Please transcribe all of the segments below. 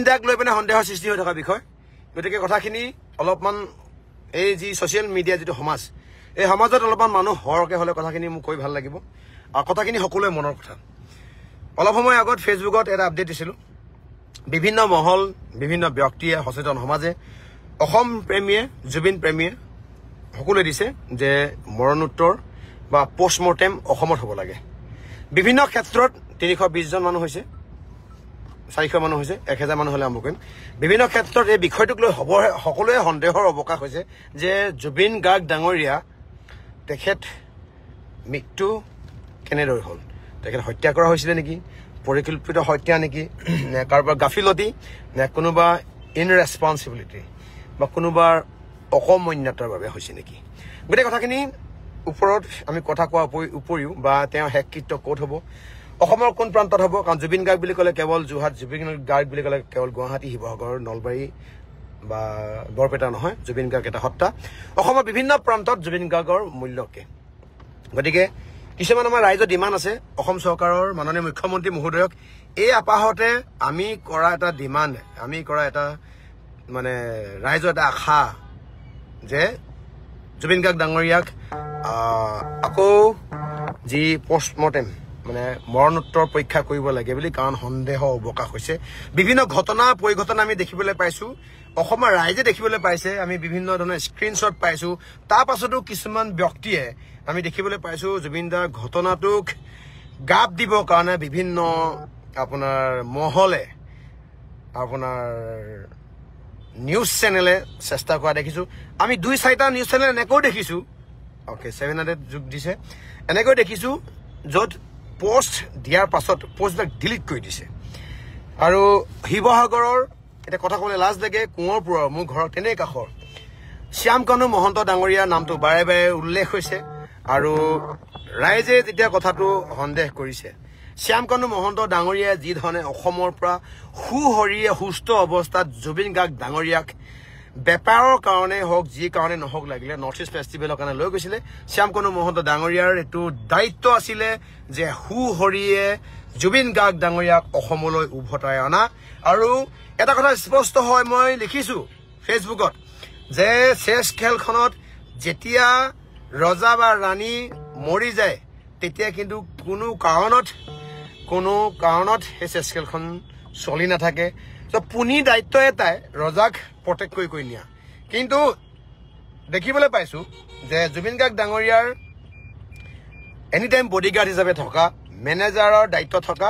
দাক লৈ পিনে সন্দেহৰ সৃষ্টি হৈ থকা বিষয় গতিকে কথাখিনি অলপমান এই যি ছ'চিয়েল মিডিয়া যিটো সমাজ এই সমাজত অলপমান মানুহ হৰকে হ'লে কথাখিনি মোক কৈ ভাল লাগিব আৰু কথাখিনি সকলোৱে মনৰ কথা অলপ সময় আগত ফেচবুকত এটা আপডেট দিছিলোঁ বিভিন্ন মহল বিভিন্ন ব্যক্তিয়ে সচেতন সমাজে অসম প্ৰেমীয়ে জুবিন প্ৰেমীয়ে সকলোৱে দিছে যে মৰণোত্তৰ বা পোষ্টমৰ্টেম অসমত হ'ব লাগে বিভিন্ন ক্ষেত্ৰত 320 জন মানুহ হৈছে 400 মানুহ হৈছে 1000 মানুহ হলে আৰম্ভ কৰিম বিভিন্ন ক্ষেত্ৰত এই বিষয়টোক লৈ সকলোৱে সন্দেহৰ অৱকাশ হৈছে যে জুবিন গাৰ্গ ডাঙৰীয়া তেখেত মৃত্যু কেনেদৰে হ'ল তেখেত হত্যা কৰা হৈছিল নেকি পৰিকল্পিত হত্যা নেকি নে কাৰোবাৰ গাফিলতি নে কোনোবা ইনৰেসপন্সিবিলিটি বা কোনোবাৰ অকমন্যতাৰ বাবে হৈছে নেকি গোটেই কথাখিনি ওপৰত আমি কথা কোৱা উপৰিও বা তেওঁ হেককৃত্য ক'ত হ'ব অসমৰ কোন প্ৰান্তত হ'ব কাৰণ জুবিন গাৰ্গ বুলি ক'লে কেৱল যোৰহাট জুবিন গাৰ্গ বুলি ক'লে কেৱল গুৱাহাটী শিৱসাগৰ নলবাৰী বা বৰপেটা নহয় জুবিন গাৰ্গ এটা হত্যা অসমৰ বিভিন্ন প্ৰান্তত জুবিন গাৰ্গৰ মূল্যকে গতিকে কিছুমান আমাৰ ৰাইজৰ ডিমাণ্ড আছে অসম চৰকাৰৰ মাননীয় মুখ্যমন্ত্ৰী মহোদয়ক এই আপাহতে আমি কৰা এটা ডিমাণ্ড আমি কৰা এটা মানে ৰাইজৰ এটা আশা যে জুবিন গাৰ্গ ডাঙৰীয়াক আকৌ যি পোষ্টমৰ্টেম মানে মৰণোত্তৰ পৰীক্ষা কৰিব লাগে বুলি কাৰণ সন্দেহ অৱকাশ হৈছে বিভিন্ন ঘটনা পৰিঘটনা আমি দেখিবলৈ পাইছো অসমৰ ৰাইজে দেখিবলৈ পাইছে আমি বিভিন্ন ধৰণৰ স্ক্ৰীনশ্বট পাইছো তাৰ পাছতো কিছুমান ব্যক্তিয়ে আমি দেখিবলৈ পাইছো জুবিনদাৰ ঘটনাটোক গাপ দিবৰ কাৰণে বিভিন্ন আপোনাৰ মহলে আপোনাৰ নিউজ চেনেলে চেষ্টা কৰা দেখিছো আমি 2-4টা নিউজ চেনেল এনেকৈ দেখিছো ওকে 700 যোগ দিছে এনেকৈ দেখিছো য'ত পোষ্ট দিয়াৰ পাছত পোষ্টবিলাক ডিলিট কৰি দিছে আৰু শিৱসাগৰৰ এটা কথা ক'লে লাজ লাগে কোঁৱৰপুৰৰ মোৰ ঘৰৰ তেনেই কাষৰ শ্যামকানু মহন্ত ডাঙৰীয়াৰ নামটো বাৰে বাৰে উল্লেখ হৈছে আৰু ৰাইজে যেতিয়া কথাটো সন্দেহ কৰিছে শ্যামকানু মহন্ত ডাঙৰীয়াই যি ধৰণে অসমৰ পৰা সুহৰিয়ে সুস্থ অৱস্থাত জুবিন গাৰ্গ ডাঙৰীয়াক বেপাৰৰ কাৰণে হওক যি কাৰণে নহওক লাগিলে নৰ্থ ইষ্ট ফেষ্টিভেলৰ কাৰণে লৈ গৈছিলে শ্যামকানু মহন্ত ডাঙৰীয়াৰ এইটো দায়িত্ব আছিলে যে সুহৰিয়ে জুবিন গাৰ্গ ডাঙৰীয়াক অসমলৈ উভতাই অনা আৰু এটা কথা স্পষ্ট হয় মই লিখিছো ফেচবুকত যে শেষ খেলখনত যেতিয়া ৰজা বা ৰাণী মৰি যায় তেতিয়া কিন্তু কোনো কাৰণত সেই শেষ খেলখন চলি নাথাকে তো পুনি দায়িত্ব এটাই ৰজাক প্ৰটেক্ট কৰি নিয়া কিন্তু দেখিবলৈ পাইছো যে জুবিন গাৰ্গ ডাঙৰীয়াৰ এনি টাইম বডিগাৰ্ড হিচাপে থকা মেনেজাৰৰ দায়িত্ব থকা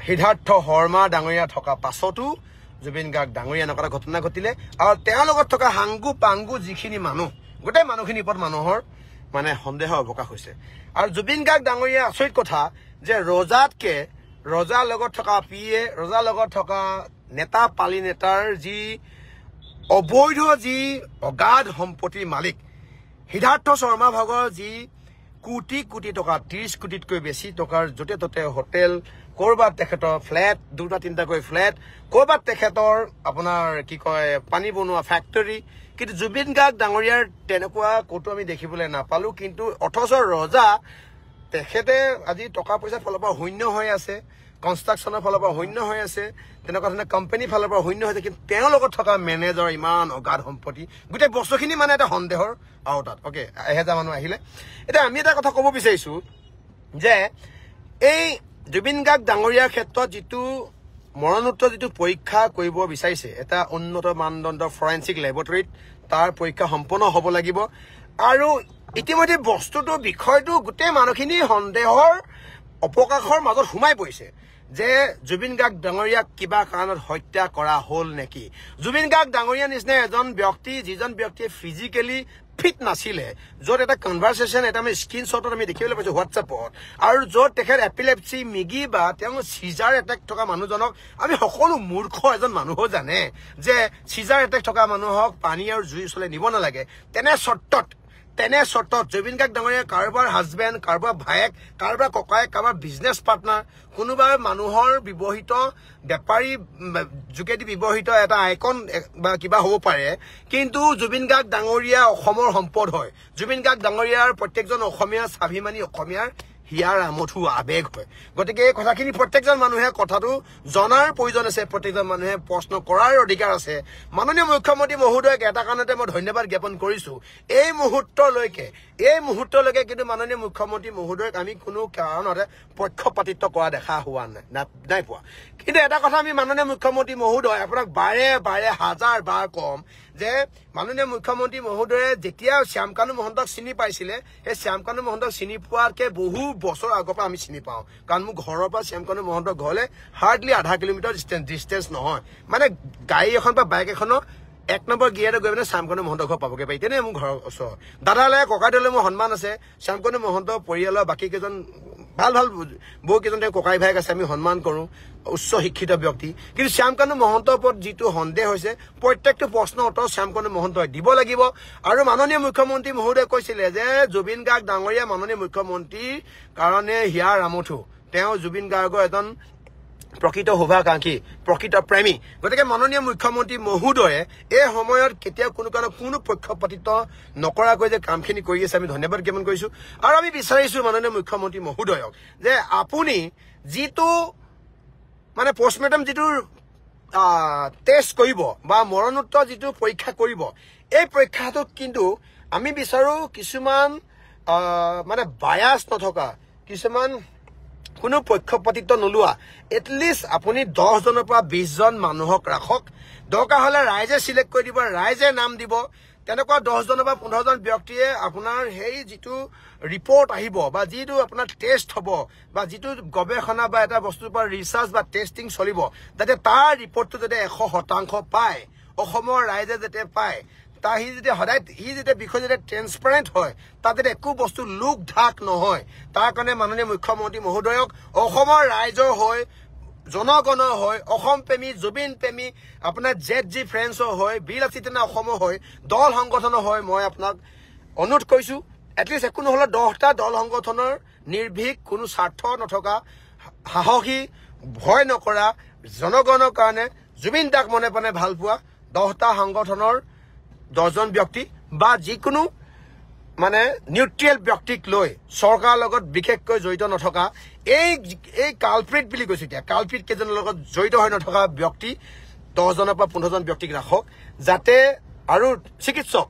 সিদ্ধাৰ্থ শৰ্মা ডাঙৰীয়া থকা পাছতো জুবিন গাৰ্গ ডাঙৰীয়া এনেকুৱা ঘটনা ঘটিলে আৰু তেওঁৰ লগত থকা হাংগু পাংগু যিখিনি মানুহ গোটেই মানুহখিনিৰ ওপৰত মানুহৰ মানে সন্দেহৰ অৱকাশ হৈছে আৰু জুবিন গাৰ্গ ডাঙৰীয়া আচৰিত কথা যে ৰজাতকে ৰজাৰ লগত থকা পিএ ৰজাৰ লগত থকা নেতা পালি নেতাৰ যি অবৈধ যি অগাধ সম্পত্তিৰ মালিক সিদ্ধাৰ্থ শৰ্মা ভাগৰ যি কোটি কোটি টকা 30 কোটিতকৈ বেছি টকাৰ য'তে ত'তে হোটেল কৰবাত তেখেতৰ ফ্লেট 2-3টাকৈ ফ্লেট কৰবাত তেখেতৰ আপোনাৰ কি কয় পানী বনোৱা ফেক্টৰী কিন্তু জুবিন গাৰ্গ ডাঙৰীয়াৰ তেনেকুৱা ক'তো আমি দেখিবলৈ নাপালো কিন্তু অথচ ৰজা তেখেতে আজি টকা পইচাৰ ফালৰ পৰা শূন্য হৈ আছে কনষ্ট্ৰাকশ্যনৰ ফালৰ পৰা শূন্য হৈ আছে তেনেকুৱা ধৰণে কোম্পানীৰ ফালৰ পৰা শূন্য হৈছে কিন্তু তেওঁৰ লগত থকা মেনেজাৰ ইমান অগাধ সম্পত্তি গোটেই বস্তুখিনি মানে এটা সন্দেহৰ আওতাত অ'কে 1000 মানুহ আহিলে এতিয়া আমি এটা কথা ক'ব বিচাৰিছো যে এই জুবিন গাৰ্গ ডাঙৰীয়াৰ ক্ষেত্ৰত যিটো মৰণোত্তৰ যিটো পৰীক্ষা কৰিব বিচাৰিছে এটা উন্নত মানদণ্ডৰ ফৰেনচিক লেবৰেটৰীত তাৰ পৰীক্ষা সম্পন্ন হ'ব লাগিব আৰু ইতিমধ্যে বস্তুটো বিষয়টো গোটেই মানুহখিনি সন্দেহৰ অপকাশৰ মাজত সোমাই পৰিছে যে জুবিন গাৰ্গ ডাঙৰীয়াক কিবা কাৰণত হত্যা কৰা হ'ল নেকি জুবিন গাৰ্গ ডাঙৰীয়া নিচিনা এজন ব্যক্তি যিজন ব্যক্তিয়ে ফিজিকেলি ফিট নাছিলে য'ত এটা কনভাৰচেশ্যন এটা আমি স্ক্ৰীনশ্বটত আমি দেখিবলৈ পাইছো হোৱাটছএপত আৰু য'ত তেখেত এপিলেপচি মিগি বা তেওঁ চিজাৰ এটেক থকা মানুহজনক আমি সকলো মূৰ্খ এজন মানুহো জানে যে চিজাৰ এটেক থকা মানুহক পানী আৰু জুই চলাই নিব নালাগে তেনে চৰ্তত জুবিন গাৰ্গ ডাঙৰীয়া কাৰোবাৰ হাজবেণ্ড কাৰোবাৰ ভায়েক কাৰোবাৰ ককায়েক কাৰোবাৰ বিজনেছ পাৰ্টনাৰ কোনোবা মানুহৰ ব্যৱহৃত বেপাৰী যোগেদি ব্যৱহৃত এটা আইকন বা কিবা হ'ব পাৰে কিন্তু জুবিন গাৰ্গ ডাঙৰীয়া অসমৰ সম্পদ হয় জুবিন গাৰ্গ ডাঙৰীয়াৰ প্ৰত্যেকজন অসমীয়া স্বাভিমানী অসমীয়াৰ হিয়াৰ আমঠু আবেগ হয় গতিকে এই কথাখিনি প্ৰত্যেকজন মানুহে কথাটো জনাৰ প্ৰয়োজন আছে প্ৰত্যেকজন মানুহে প্ৰশ্ন কৰাৰ অধিকাৰ আছে মাননীয় মুখ্যমন্ত্ৰী মহোদয়ক এটা কাৰণতে মই ধন্যবাদ জ্ঞাপন কৰিছো এই মুহূৰ্তলৈকে কিন্তু মাননীয় মুখ্যমন্ত্ৰী মহোদয়ক আমি কোনো কাৰণতে পক্ষপাতিত্ব কৰা দেখা হোৱা নাই পোৱা কিন্তু এটা কথা আমি মাননীয় মুখ্যমন্ত্ৰী মহোদয় আপোনাক বাৰে বাৰে হাজাৰ বাৰ কম যে মাননীয় মুখ্যমন্ত্ৰী মহোদয়ে যেতিয়া শ্যামকানু মহন্তক চিনি পাইছিলে সেই শ্যামকানু মহন্তক চিনি পোৱাতকে বহু বছৰ আগৰ পৰা আমি চিনি পাওঁ কাৰণ মোৰ ঘৰৰ পৰা শ্যামকানু মহন্তৰ ঘৰলৈ হাৰ্ডলি 0.5 কিলোমিটাৰ ডিষ্টেঞ্চ নহয় মানে গাড়ী এখন বা বাইক এখনৰ 1 নম্বৰ গিয়াৰত গৈ মানে শ্যামকানু মহন্তৰ ঘৰ পাবগে পাৰি তেনে মোৰ ঘৰৰ ওচৰ দাদালে ককাইদেউলে মোৰ সন্মান আছে শ্যামকানু মহন্তৰ পৰিয়ালৰ বাকী কেইজন ভাল বহু কেইজন ককাই ভাইক আছে আমি সন্মান কৰো উচ্চ শিক্ষিত ব্যক্তি কিন্তু শ্যামকানু মহন্তৰ ওপৰত যিটো সন্দেহ হৈছে প্ৰত্যেকটো প্ৰশ্ন উত্তৰ শ্যামকানু মহন্তই দিব লাগিব আৰু মাননীয় মুখ্যমন্ত্ৰী মহোদয়ে কৈছিলে যে জুবিন গাৰ্গ ডাঙৰীয়া মাননীয় মুখ্যমন্ত্ৰীৰ কাৰণে হিয়াৰ আমঠু তেওঁ জুবিন গাৰ্গৰ এজন প্ৰকৃত শুভাকাংক্ষী প্ৰকৃত প্ৰেমী গতিকে মাননীয় মুখ্যমন্ত্ৰী মহোদয়ে এই সময়ত কেতিয়াও কোনো পক্ষপাতিত্ব নকৰাকৈ যে কামখিনি কৰি আছে আমি ধন্যবাদ জ্ঞাপন কৰিছো আৰু আমি বিচাৰিছো মাননীয় মুখ্যমন্ত্ৰী মহোদয়ক যে আপুনি যিটো মানে পোষ্টমৰ্টম যিটো টেষ্ট কৰিব বা মৰণোত্তৰ যিটো পৰীক্ষা কৰিব এই পৰীক্ষাটোত কিন্তু আমি বিচাৰো কিছুমান মানে বায়াস নথকা কিছুমান কোনো পক্ষপাতিত্ব নলোৱা এটলিষ্ট আপুনি 10 জনৰ পৰা 20 জন মানুহক ৰাখক দৰকাৰ হলে ৰাইজে সিলেক্ট কৰি দিব ৰাইজে নাম দিব তেনেকুৱা 10 জন বা 15 জন ব্যক্তিয়ে আপোনাৰ সেই যিটো ৰিপৰ্ট আহিব বা যিটো আপোনাৰ টেষ্ট হ'ব বা যিটো গৱেষণা বা এটা বস্তুৰ পৰা ৰিচাৰ্চ বা টেষ্টিং চলিব যাতে তাৰ ৰিপৰ্টটো যাতে 100% পায় অসমৰ ৰাইজে যাতে পায় তা হি যেতিয়া বিষয় যাতে ট্ৰেন্সপাৰেণ্ট হয় তাতে একো বস্তু লুক ঢাক নহয় তাৰ কাৰণে মাননীয় মুখ্যমন্ত্ৰী মহোদয়ক অসমৰ ৰাইজৰ হৈ জনগণৰ হৈ অসম প্ৰেমী জুবিন প্ৰেমী আপোনাৰ ZG ফ্ৰেণ্ডছৰ হৈ বিলাসিতেনা অসমৰ হৈ দল সংগঠনৰ হৈ মই আপোনাক অনুৰোধ কৰিছো এটলিষ্ট একো নহলে 10টা দল সংগঠনৰ নিৰ্ভীক কোনো স্বাৰ্থ নথকা সাহসী ভয় নকৰা জনগণৰ কাৰণে জুবিন দাক মনে প্ৰাণে ভাল পোৱা 10টা সংগঠনৰ 10 জন ব্যক্তি বা যিকোনো মানে নিউট্ৰেল ব্যক্তিক লৈ চৰকাৰৰ লগত বিশেষকৈ জড়িত নথকা এই কালপ্ৰিট বুলি কৈছে এতিয়া কালপ্ৰিট কেইজনৰ লগত জড়িত হৈ নথকা ব্যক্তি 10 জনৰ পৰা 15 জন ব্যক্তিক ৰাখক যাতে আৰু চিকিৎসক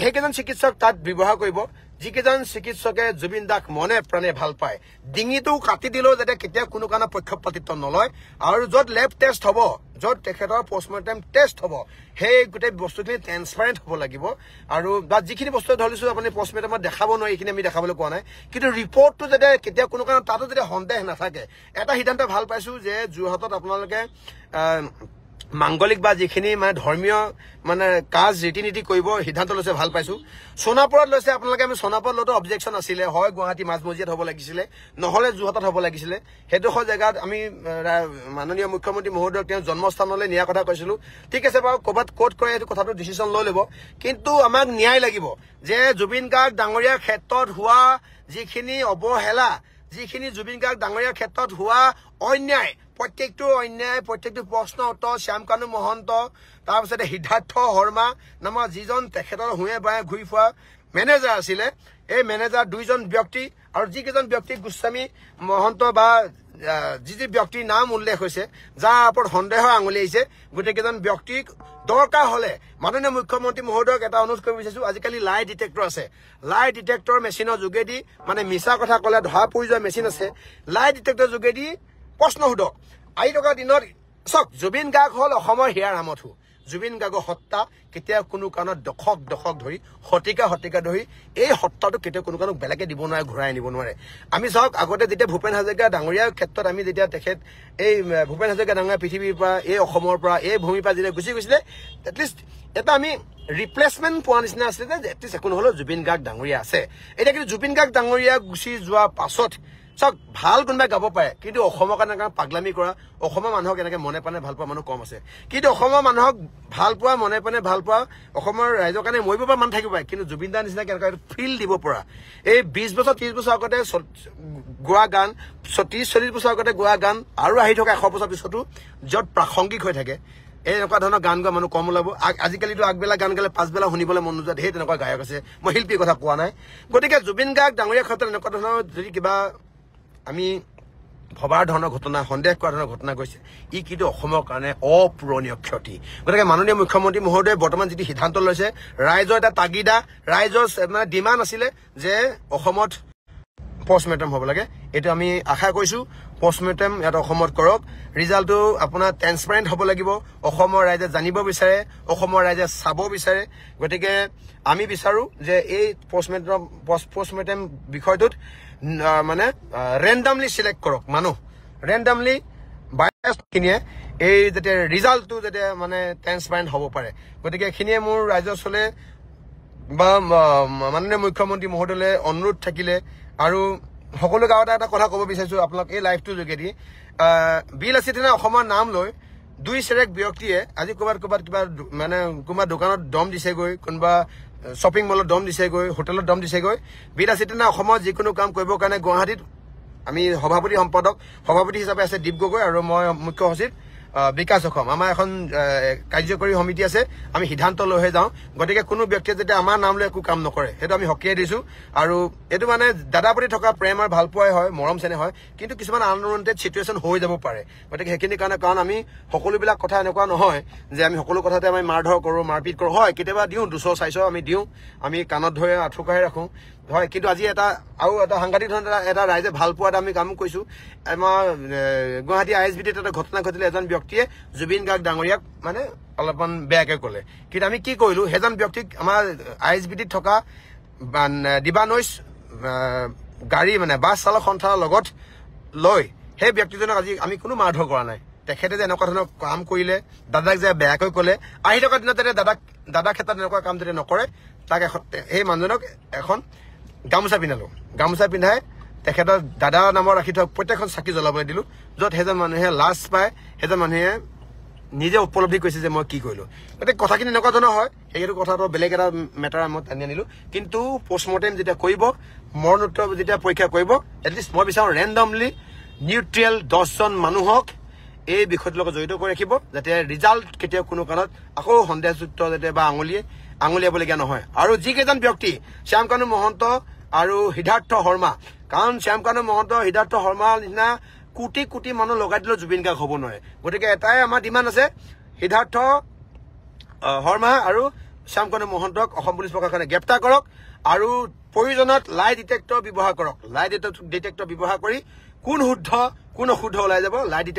সেইকেইজন চিকিৎসক তাত ব্যৱহাৰ কৰিব যিকেইজন চিকিৎসকে জুবিন দাক মনে প্ৰাণে ভাল পায় ডিঙিটো কাটি দিলেও যাতে কেতিয়া কোনো কাৰণে পক্ষপাতিত্ব নলয় আৰু য'ত লেব টেষ্ট হ'ব য'ত তেখেতৰ পোষ্টমৰ্টম টেষ্ট হ'ব সেই গোটেই বস্তুখিনি ট্ৰেন্সপাৰেণ্ট হ'ব লাগিব আৰু বা যিখিনি বস্তু ধৰিছো আপুনি পোষ্টমৰ্টমত দেখাব নোৱাৰে এইখিনি আমি দেখাবলৈ কোৱা নাই কিন্তু ৰিপৰ্টটো যাতে কেতিয়া কোনো কাৰণে তাতো যাতে সন্দেহ নাথাকে এটা সিদ্ধান্ত ভাল পাইছো যে যোৰহাটত আপোনালোকে মাংগলিক বা যিখিনি মানে ধৰ্মীয় মানে কাজ ৰীতি নীতি কৰিব সিদ্ধান্ত লৈছে ভাল পাইছো সোণাপুৰত লৈছে আপোনালোকে আমি সোণাপুৰত লোৱাটো অবজেকশ্যন আছিলে হয় গুৱাহাটী মাজমজিয়াত হ'ব লাগিছিলে নহলে যোৰহাটত হ'ব লাগিছিলে সেইডোখৰ জেগাত আমি মাননীয় মুখ্যমন্ত্ৰী মহোদয়ক তেওঁ জন্মস্থানলৈ নিয়াৰ কথা কৈছিলো ঠিক আছে বাৰু ক'ৰবাত ক'ত কৰে সেইটো কথাটো ডিচিশ্যন লৈ ল'ব কিন্তু আমাক ন্যায় লাগিব যে জুবিন গাৰ্গ ডাঙৰীয়াৰ ক্ষেত্ৰত হোৱা যিখিনি অৱহেলা যিখিনি জুবিন গাৰ্গ ডাঙৰীয়াৰ ক্ষেত্ৰত হোৱা অন্যায় প্ৰত্যেকটো প্ৰশ্ন উত্তৰ শ্যামকানু মহন্ত তাৰপিছতে সিদ্ধাৰ্থ শৰ্মা নামৰ যিজন তেখেতৰ হুঁয়ে বায়ে ঘূৰি ফুৰা মেনেজাৰ আছিলে এই মেনেজাৰ 2 জন ব্যক্তি আৰু যিকেইজন ব্যক্তি গোস্বামী মহন্ত বা যি ব্যক্তিৰ নাম উল্লেখ হৈছে যাৰ ওপৰত সন্দেহৰ আঙুলি আহিছে গোটেইকেইজন ব্যক্তিক দৰকাৰ হলে মাননীয় মুখ্যমন্ত্ৰী মহোদয়ক এটা অনুৰোধ কৰিব বিচাৰিছো আজিকালি লাই ডিটেক্টৰ আছে লাই ডিটেক্টৰ মেচিনৰ যোগেদি মানে মিছা কথা ক'লে ধৰা পৰি যোৱা মেচিন আছে লাই ডিটেক্টৰ যোগেদি প্ৰশ্ন সোধক আহি থকা দিনত চাওক জুবিন গাৰ্গ হল অসমৰ হিয়াৰ আমঠু জুবিন গাৰ্গৰ হত্যা কেতিয়াও কোনো কাৰণত দশক ধৰি শতিকা ধৰি এই হত্যাটো কেতিয়াও কোনো কাৰণক বেলেগে দিব নোৱাৰে ঘূৰাই আনিব নোৱাৰে আমি চাওক আগতে যেতিয়া ভূপেন হাজৰিকা ডাঙৰীয়াৰ ক্ষেত্ৰত আমি যেতিয়া তেখেত এই ভূপেন হাজৰিকা ডাঙৰীয়া পৃথিৱীৰ পৰা এই অসমৰ পৰা এই ভূমিৰ পৰা যেতিয়া গুচি গৈছিলে এটলিষ্ট এটা আমি ৰিপ্লেচমেণ্ট পোৱা নিচিনা আছিলে যে এটলিষ্ট একো নহলেও জুবিন গাৰ্গ ডাঙৰীয়া আছে এতিয়া কিন্তু জুবিন গাৰ্গ ডাঙৰীয়া গুচি যোৱা পাছত চাওক ভাল কোনোবাই গাব পাৰে কিন্তু অসমৰ কাৰণে পাগলামি কৰা অসমৰ মানুহক এনেকে মনে প্ৰাণে ভাল পোৱা মানুহ কম আছে কিন্তু অসমৰ মানুহক ভাল পোৱা মনে প্ৰাণে ভাল পোৱা অসমৰ ৰাইজৰ কাৰণে মৰিব পৰা মানুহ থাকিব পাৰে কিন্তু জুবিন দাৰ নিচিনাকে এনেকুৱা ফিল দিব পৰা এই 20 বছৰ 30 বছৰ আগতে গোৱা গান 30-40 বছৰ আগতে গোৱা গান আৰু আহি থকা 100 বছৰ পিছতো য'ত প্ৰাসংগিক হৈ থাকে এই এনেকুৱা ধৰণৰ গান গোৱা মানুহ কম ওলাব আজিকালিতো আগবেলা গান গালে পাছবেলা শুনিবলৈ মন নোযোৱা ধেৰ তেনেকুৱা গায়ক আছে মই শিল্পীৰ কথা কোৱা নাই গতিকে জুবিন গাৰ্গ ডাঙৰীয়াৰ ক্ষেত্ৰত এনেকুৱা ধৰণৰ যদি কিবা আমি ভবাৰ ধৰণৰ ঘটনা সন্দেহ কৰা ধৰণৰ ঘটনা গৈছে ই কিন্তু অসমৰ কাৰণে অপূৰণীয় ক্ষতি গতিকে মাননীয় মুখ্যমন্ত্ৰী মহোদয়ে বৰ্তমান যিটো সিদ্ধান্ত লৈছে ৰাইজৰ এটা তাগিদা ৰাইজৰ মানে ডিমাণ্ড আছিলে যে অসমত পষ্টমৰ্টেম হ'ব লাগে এইটো আমি আশা কৰিছো পষ্টমৰ্টেম ইয়াত অসমত কৰক ৰিজাল্টটো আপোনাৰ ট্ৰেন্সপাৰেণ্ট হ'ব লাগিব অসমৰ ৰাইজে জানিব বিচাৰে অসমৰ ৰাইজে চাব বিচাৰে গতিকে আমি বিচাৰো যে এই পষ্টমৰ্টেম বিষয়টোত মানে ৰেণ্ডমলি চিলেক্ট কৰক মানুহ ৰেণ্ডমলি বায়াছখিনিয়ে এই যাতে ৰিজাল্টটো যাতে মানে ট্ৰেন্সপাৰেণ্ট হ'ব পাৰে গতিকে এইখিনিয়ে মোৰ ৰাইজৰ চলে বা মাননীয় মুখ্যমন্ত্ৰী মহোদয়লৈ অনুৰোধ থাকিলে আৰু সকলো গাঁৱতে এটা কথা ক'ব বিচাৰিছো আপোনালোক এই লাইভটোৰ যোগেদি বিল আছিতেনে অসমৰ নাম লৈ দুই চেৰেক ব্যক্তিয়ে আজি ক'ৰবাত কিবা মানে কোনোবা দোকানত দম দিছেগৈ কোনোবা শ্বপিং মলত দম দিছেগৈ হোটেলত দম দিছেগৈ বিল আছিতেনে অসমত যিকোনো কাম কৰিবৰ কাৰণে গুৱাহাটীত আমি সভাপতি হিচাপে আছে দীপ গগৈ আৰু মই মুখ্য সচিব বিকাশ অসম আমাৰ এখন কাৰ্যকৰী সমিতি আছে আমি সিদ্ধান্ত লৈহে যাওঁ গতিকে কোনো ব্যক্তিয়ে যেতিয়া আমাৰ নাম লৈ একো কাম নকৰে সেইটো আমি সকীয়াই দিছো আৰু এইটো মানে দাদাৰ প্ৰতি থকা প্ৰেম আৰু ভালপোৱাই হয় মৰম চেনেহ হয় কিন্তু কিছুমান আনৱান্টেড চিটুৱেশ্যন হৈ যাব পাৰে গতিকে সেইখিনি কাৰণে কাৰণ আমি সকলোবিলাক কথা এনেকুৱা নহয় যে আমি সকলো কথাতে আমি মাৰধৰ কৰোঁ মাৰপিট কৰোঁ হয় কেতিয়াবা দিওঁ 200-400 আমি দিওঁ আমি কাণত ধৰি আঁঠুকাঢ়ি ৰাখোঁ হয় কিন্তু আজি এটা সাংঘাতিক ধৰণৰ এটা ৰাইজে ভাল পোৱাত আমি কাম কৰিছো আমাৰ গুৱাহাটী ISBTত এটা ঘটনা ঘটিলে এজন ব্যক্তিয়ে জুবিন গাৰ্গ ডাঙৰীয়াক মানে অলপমান বেয়াকৈ ক'লে কিন্তু আমি কি কৰিলো সেইজন ব্যক্তিক আমাৰ ISBTত থকা দিবানৈশ গাড়ী মানে বাছ চালক সন্থাৰ লগত লৈ সেই ব্যক্তিজনক আজি আমি কোনো মাৰধৰ কৰা নাই তেখেতে যে এনেকুৱা ধৰণৰ কাম কৰিলে দাদাক যে বেয়াকৈ ক'লে আহি থকা দিনত যাতে দাদাৰ ক্ষেত্ৰত এনেকুৱা কাম যাতে নকৰে তাক সেই মানুহজনক এখন গামোচা পিন্ধালো গামোচা পিন্ধাই তেখেতৰ দাদা নামৰ ৰাখি থোৱা প্ৰত্যেকখন চাকি জ্বলাবলৈ দিলো য'ত সেইজন মানুহে লাজ পায় সেইজন মানুহে নিজে উপলব্ধি কৰিছে যে মই কি কৰিলো গতিকে কথাখিনি এনেকুৱা ধৰণৰ হয় সেইটো কথাটো বেলেগ এটা মেটাৰ মই টানি আনিলো কিন্তু পষ্টমৰ্টেম যেতিয়া কৰিব মৰণোত্তৰ যেতিয়া পৰীক্ষা কৰিব এটলিষ্ট মই বিচাৰোঁ ৰেণ্ডমলি নিউট্ৰেল 10জন মানুহক এই বিষয়টোৰ লগত জড়িত কৰি ৰাখিব যাতে ৰিজাল্ট কেতিয়াও কোনো কাৰণত আকৌ সন্দেহযুক্ত যাতে বা আঙুলিয়াবলগীয়া নহয় আৰু যিকেইজন ব্যক্তি শ্যামকানু মহন্ত আৰু সিদ্ধাৰ্থ শৰ্মা কাৰণ শ্যামকানু মহন্ত সিদ্ধাৰ্থ শৰ্মাৰ নিচিনা কোটি মানুহ লগাই দিলেও জুবিন গাৰ্গ হ'ব নোৱাৰে গতিকে এটাই আমাৰ ডিমাণ্ড আছে সিদ্ধাৰ্থ শৰ্মা আৰু শ্যামকানু মহন্তক অসম পুলিচ প্ৰশাসনে গ্ৰেপ্তাৰ কৰক আৰু প্ৰয়োজনত লাই ডিটেক্টৰ ব্যৱহাৰ কৰক লাই ডিটেক্টৰ ব্যৱহাৰ কৰি কোন শুদ্ধ কোন অশুদ্ধ ওলাই যাব লাই ডিটেক্টৰ